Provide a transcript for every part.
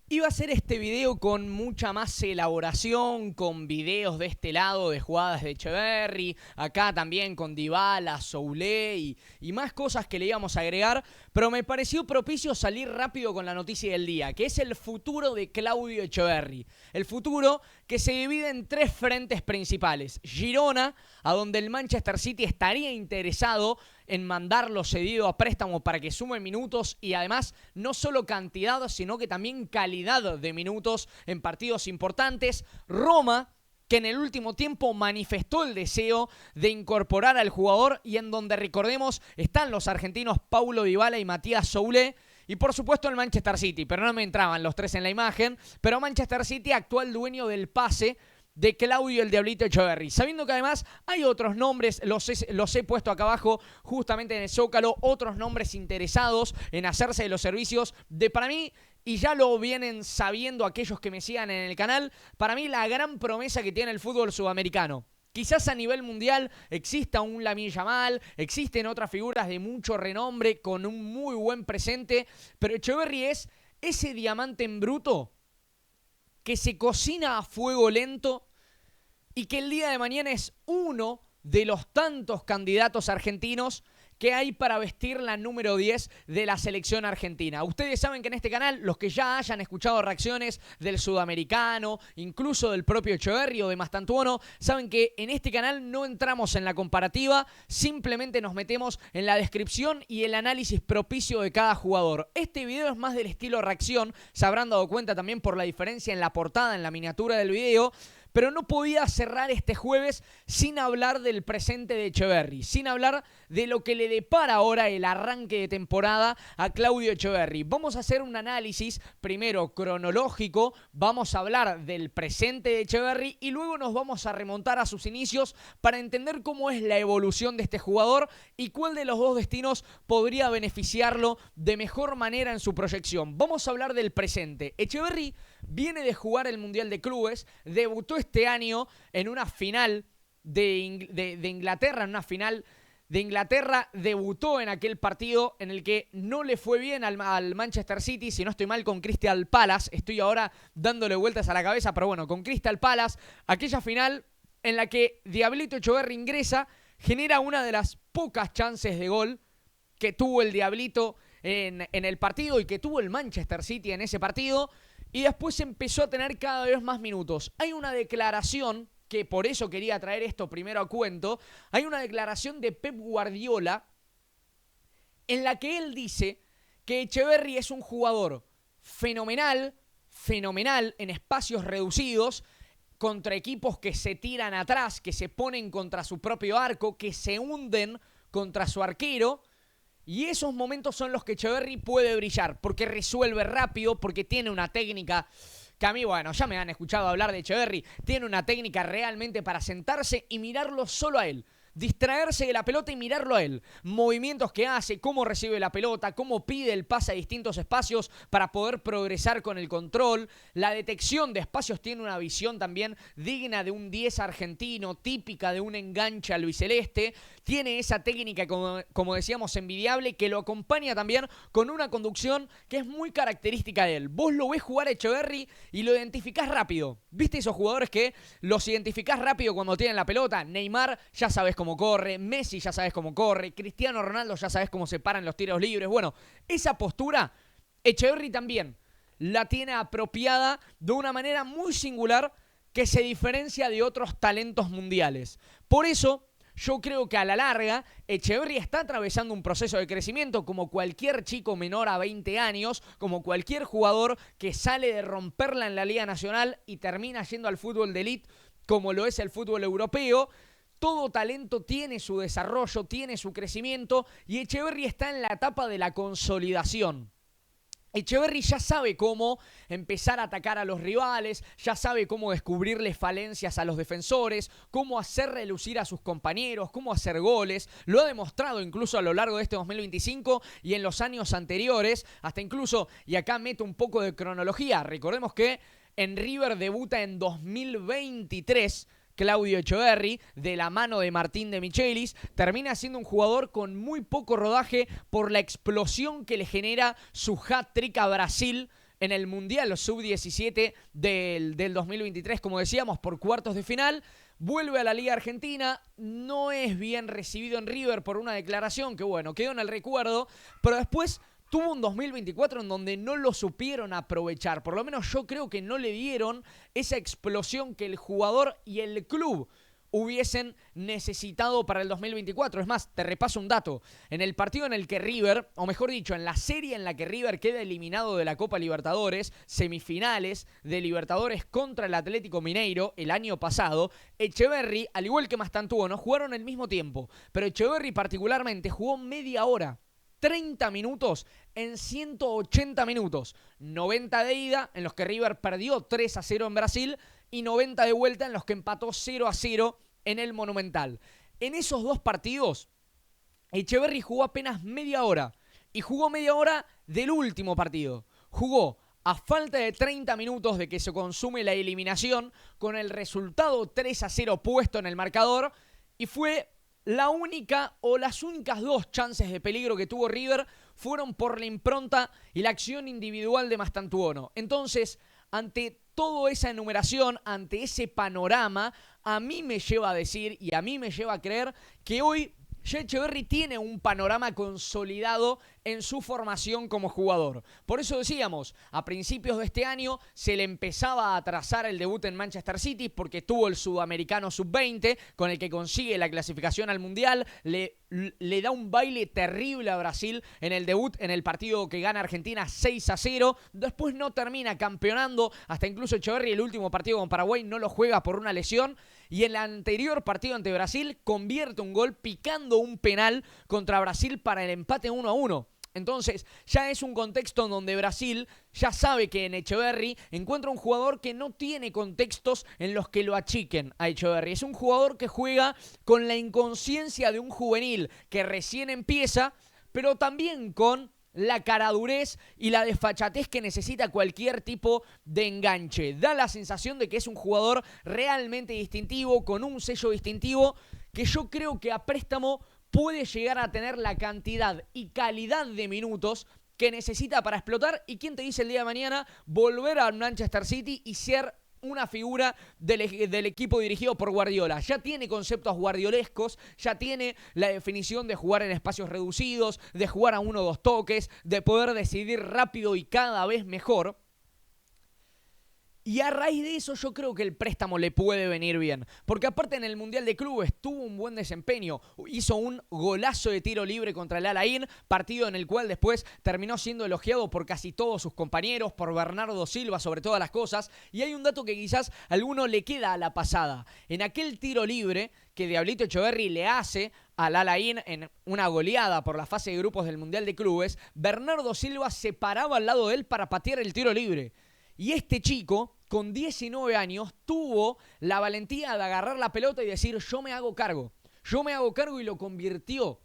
Iba a hacer este video con mucha más elaboración, con videos de este lado de jugadas de Etcheverry, acá también con Dybala, Soulé y más cosas que le íbamos a agregar, pero me pareció propicio salir rápido con la noticia del día, que es el futuro de Claudio Etcheverry. El futuro que se divide en tres frentes principales. Girona, a donde el Manchester City estaría interesado en mandarlo cedido a préstamo para que sume minutos y además no solo cantidad, sino que también calidad de minutos en partidos importantes. Roma, que en el último tiempo manifestó el deseo de incorporar al jugador y en donde, recordemos, están los argentinos Paulo Dybala y Matías Soulé. Y por supuesto el Manchester City, pero no me entraban los tres en la imagen, pero Manchester City, actual dueño del pase de Claudio el Diablito Etcheverry. Sabiendo que además hay otros nombres, los he puesto acá abajo justamente en el Zócalo, otros nombres interesados en hacerse de los servicios de, para mí, y ya lo vienen sabiendo aquellos que me sigan en el canal, para mí la gran promesa que tiene el fútbol sudamericano. Quizás a nivel mundial exista un Lamine Yamal, existen otras figuras de mucho renombre con un muy buen presente, pero Etcheverry es ese diamante en bruto que se cocina a fuego lento y que el día de mañana es uno de los tantos candidatos argentinos que hay para vestir la número 10 de la selección argentina. Ustedes saben que en este canal, los que ya hayan escuchado reacciones del sudamericano, incluso del propio Etcheverry o de Mastantuono, saben que en este canal no entramos en la comparativa, simplemente nos metemos en la descripción y el análisis propicio de cada jugador. Este video es más del estilo reacción, se habrán dado cuenta también por la diferencia en la portada, en la miniatura del video, pero no podía cerrar este jueves sin hablar del presente de Etcheverry, sin hablar de lo que le depara ahora el arranque de temporada a Claudio Etcheverry. Vamos a hacer un análisis primero cronológico, vamos a hablar del presente de Etcheverry y luego nos vamos a remontar a sus inicios para entender cómo es la evolución de este jugador y cuál de los dos destinos podría beneficiarlo de mejor manera en su proyección. Vamos a hablar del presente. Etcheverry viene de jugar el Mundial de Clubes, debutó este año en una final de Inglaterra, en una final de Inglaterra, debutó en aquel partido en el que no le fue bien al Manchester City, si no estoy mal, con Crystal Palace. Estoy ahora dándole vueltas a la cabeza, pero bueno, con Crystal Palace, aquella final en la que Diablito Etcheverry ingresa, genera una de las pocas chances de gol que tuvo el Diablito en el partido y que tuvo el Manchester City en ese partido, y después empezó a tener cada vez más minutos. Hay una declaración, que por eso quería traer esto primero a cuento, hay una declaración de Pep Guardiola en la que él dice que Etcheverry es un jugador fenomenal en espacios reducidos, contra equipos que se tiran atrás, que se ponen contra su propio arco, que se hunden contra su arquero. Y esos momentos son los que Etcheverry puede brillar, porque resuelve rápido, porque tiene una técnica que a mí, bueno, ya me han escuchado hablar de Etcheverry, tiene una técnica realmente para sentarse y mirarlo solo a él. Distraerse de la pelota y mirarlo a él. Movimientos que hace, cómo recibe la pelota, cómo pide el pase a distintos espacios para poder progresar con el control. La detección de espacios tiene una visión también digna de un 10 argentino, típica de un enganche albiceleste. Tiene esa técnica, como decíamos, envidiable, que lo acompaña también con una conducción que es muy característica de él. Vos lo ves jugar a Etcheverry y lo identificás rápido. ¿Viste esos jugadores que los identificás rápido cuando tienen la pelota? Neymar, ya sabes cómo corre, Messi ya sabes cómo corre, Cristiano Ronaldo ya sabes cómo se paran los tiros libres. Bueno, esa postura Etcheverry también la tiene apropiada de una manera muy singular que se diferencia de otros talentos mundiales. Por eso yo creo que a la larga Etcheverry está atravesando un proceso de crecimiento como cualquier chico menor a 20 años, como cualquier jugador que sale de romperla en la Liga Nacional y termina yendo al fútbol de elite como lo es el fútbol europeo. Todo talento tiene su desarrollo, tiene su crecimiento y Etcheverry está en la etapa de la consolidación. Etcheverry ya sabe cómo empezar a atacar a los rivales, ya sabe cómo descubrirle falencias a los defensores, cómo hacer relucir a sus compañeros, cómo hacer goles. Lo ha demostrado incluso a lo largo de este 2025 y en los años anteriores, hasta incluso, y acá meto un poco de cronología, recordemos que en River debuta en 2023, Claudio Etcheverry, de la mano de Martín de Michelis, termina siendo un jugador con muy poco rodaje por la explosión que le genera su hat-trick a Brasil en el Mundial Sub-17 del 2023, como decíamos, por cuartos de final. Vuelve a la Liga Argentina, no es bien recibido en River por una declaración que, bueno, quedó en el recuerdo, pero después tuvo un 2024 en donde no lo supieron aprovechar. Por lo menos yo creo que no le dieron esa explosión que el jugador y el club hubiesen necesitado para el 2024. Es más, te repaso un dato. En el partido en el que River, o mejor dicho, en la serie en la que River queda eliminado de la Copa Libertadores, semifinales de Libertadores contra el Atlético Mineiro el año pasado, Etcheverry, al igual que Mastantuono, jugaron al mismo tiempo. Pero Etcheverry particularmente jugó media hora. 30 minutos en 180 minutos. 90 de ida, en los que River perdió 3-0 en Brasil, y 90 de vuelta, en los que empató 0-0 en el Monumental. En esos dos partidos, Etcheverry jugó apenas media hora. Y jugó media hora del último partido. Jugó a falta de 30 minutos de que se consume la eliminación, con el resultado 3-0 puesto en el marcador. Y fue la única o las únicas dos chances de peligro que tuvo River fueron por la impronta y la acción individual de Mastantuono. Entonces, ante toda esa enumeración, ante ese panorama, a mí me lleva a decir y a mí me lleva a creer que hoy ya Etcheverry tiene un panorama consolidado en su formación como jugador. Por eso decíamos, a principios de este año se le empezaba a trazar el debut en Manchester City porque tuvo el Sudamericano Sub-20 con el que consigue la clasificación al Mundial, le da un baile terrible a Brasil en el debut, en el partido que gana Argentina 6-0, después no termina campeonando, hasta incluso Etcheverry el último partido con Paraguay no lo juega por una lesión, y en el anterior partido ante Brasil convierte un gol picando un penal contra Brasil para el empate 1-1. Entonces, ya es un contexto en donde Brasil ya sabe que en Etcheverry encuentra un jugador que no tiene contextos en los que lo achiquen a Etcheverry. Es un jugador que juega con la inconsciencia de un juvenil que recién empieza, pero también con la caradurez y la desfachatez que necesita cualquier tipo de enganche. Da la sensación de que es un jugador realmente distintivo, con un sello distintivo, que yo creo que a préstamo puede llegar a tener la cantidad y calidad de minutos que necesita para explotar. ¿Y quién te dice el día de mañana volver a Manchester City y ser una figura del equipo dirigido por Guardiola? Ya tiene conceptos guardiolescos, ya tiene la definición de jugar en espacios reducidos, de jugar a 1 o 2 toques, de poder decidir rápido y cada vez mejor. Y a raíz de eso yo creo que el préstamo le puede venir bien. Porque aparte en el Mundial de Clubes tuvo un buen desempeño. Hizo un golazo de tiro libre contra el Al-Ain, partido en el cual después terminó siendo elogiado por casi todos sus compañeros, por Bernardo Silva sobre todas las cosas. Y hay un dato que quizás a alguno le queda a la pasada. En aquel tiro libre que Diablito Etcheverry le hace al Al-Ain en una goleada por la fase de grupos del Mundial de Clubes, Bernardo Silva se paraba al lado de él para patear el tiro libre. Y este chico, con 19 años, tuvo la valentía de agarrar la pelota y decir, yo me hago cargo. Yo me hago cargo, y lo convirtió.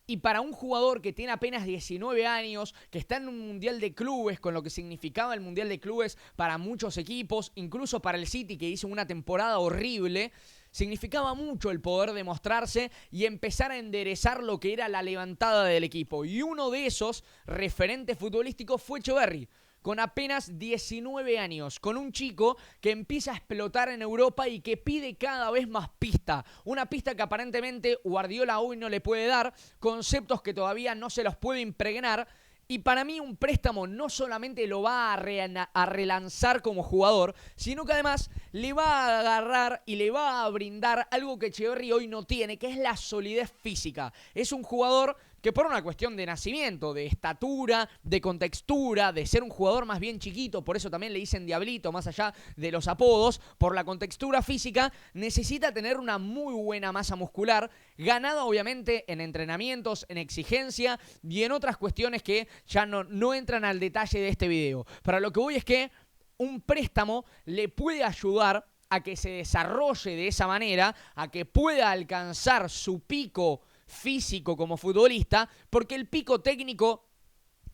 Y para un jugador que tiene apenas 19 años, que está en un Mundial de Clubes, con lo que significaba el Mundial de Clubes para muchos equipos, incluso para el City, que hizo una temporada horrible, significaba mucho el poder demostrarse y empezar a enderezar lo que era la levantada del equipo. Y uno de esos referentes futbolísticos fue Etcheverry, con apenas 19 años, con un chico que empieza a explotar en Europa y que pide cada vez más pista. Una pista que aparentemente Guardiola hoy no le puede dar, conceptos que todavía no se los puede impregnar. Y para mí un préstamo no solamente lo va a relanzar como jugador, sino que además le va a agarrar y le va a brindar algo que Etcheverry hoy no tiene, que es la solidez física. Es un jugador que por una cuestión de nacimiento, de estatura, de contextura, de ser un jugador más bien chiquito, por eso también le dicen Diablito, más allá de los apodos, por la contextura física, necesita tener una muy buena masa muscular, ganada obviamente en entrenamientos, en exigencia y en otras cuestiones que ya no entran al detalle de este video. Pero lo que voy es que un préstamo le puede ayudar a que se desarrolle de esa manera, a que pueda alcanzar su pico físico como futbolista, porque el pico técnico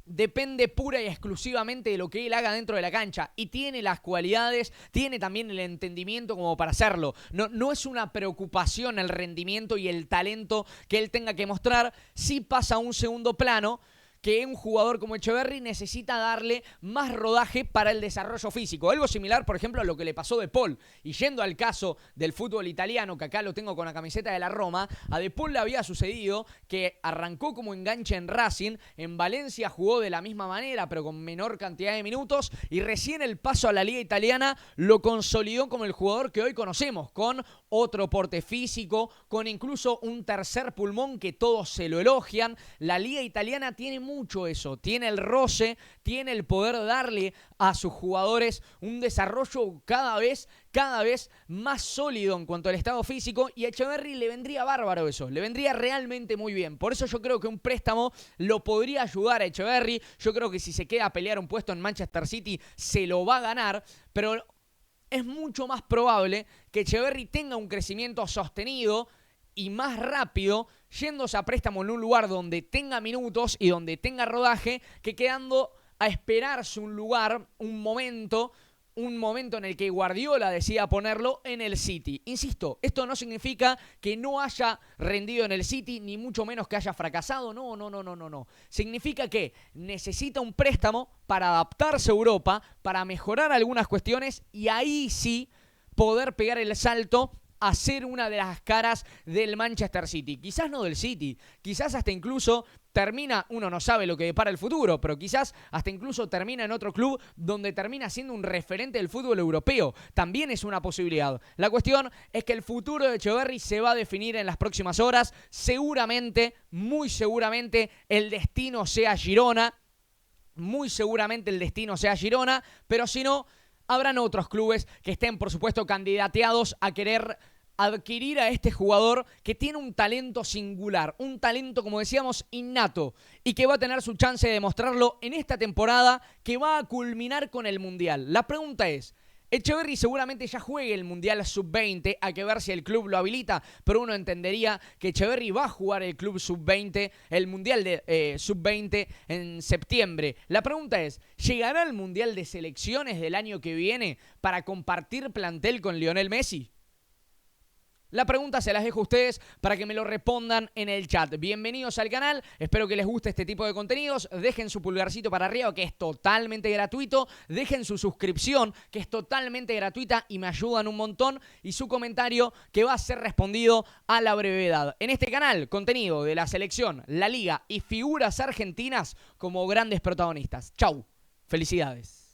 depende pura y exclusivamente de lo que él haga dentro de la cancha, y tiene las cualidades, tiene también el entendimiento como para hacerlo. No es una preocupación el rendimiento y el talento que él tenga que mostrar. Sí pasa a un segundo plano que un jugador como Etcheverry necesita darle más rodaje para el desarrollo físico. Algo similar, por ejemplo, a lo que le pasó a De Paul. Y yendo al caso del fútbol italiano, que acá lo tengo con la camiseta de la Roma, a De Paul le había sucedido que arrancó como enganche en Racing, en Valencia jugó de la misma manera, pero con menor cantidad de minutos, y recién el paso a la Liga Italiana lo consolidó como el jugador que hoy conocemos, con otro porte físico, con incluso un tercer pulmón que todos se lo elogian. La Liga Italiana tiene mucho eso, tiene el roce, tiene el poder darle a sus jugadores un desarrollo cada vez más sólido en cuanto al estado físico, y a Etcheverry le vendría bárbaro eso, le vendría realmente muy bien. Por eso yo creo que un préstamo lo podría ayudar a Etcheverry. Yo creo que si se queda a pelear un puesto en Manchester City se lo va a ganar, pero es mucho más probable que Etcheverry tenga un crecimiento sostenido y más rápido yéndose a préstamo en un lugar donde tenga minutos y donde tenga rodaje, que quedando a esperarse un lugar, un momento en el que Guardiola decida ponerlo en el City. Insisto, esto no significa que no haya rendido en el City, ni mucho menos que haya fracasado. No. Significa que necesita un préstamo para adaptarse a Europa, para mejorar algunas cuestiones y ahí sí poder pegar el salto a ser una de las caras del Manchester City. Quizás no del City, quizás hasta incluso termina, uno no sabe lo que depara el futuro, pero quizás hasta incluso termina en otro club donde termina siendo un referente del fútbol europeo. También es una posibilidad. La cuestión es que el futuro de Etcheverry se va a definir en las próximas horas. Seguramente, muy seguramente, el destino sea Girona. Muy seguramente el destino sea Girona, pero si no, habrán otros clubes que estén, por supuesto, candidateados a querer adquirir a este jugador que tiene un talento singular, un talento, como decíamos, innato, y que va a tener su chance de demostrarlo en esta temporada que va a culminar con el Mundial. La pregunta es, Etcheverry seguramente ya juegue el Mundial Sub-20, hay que ver si el club lo habilita, pero uno entendería que Etcheverry va a jugar el club Sub-20, el Mundial de Sub-20 en septiembre. La pregunta es, ¿llegará el Mundial de Selecciones del año que viene para compartir plantel con Lionel Messi? La pregunta se las dejo a ustedes para que me lo respondan en el chat. Bienvenidos al canal, espero que les guste este tipo de contenidos. Dejen su pulgarcito para arriba, que es totalmente gratuito. Dejen su suscripción, que es totalmente gratuita y me ayudan un montón. Y su comentario, que va a ser respondido a la brevedad. En este canal, contenido de la selección, la liga y figuras argentinas como grandes protagonistas. Chau, felicidades.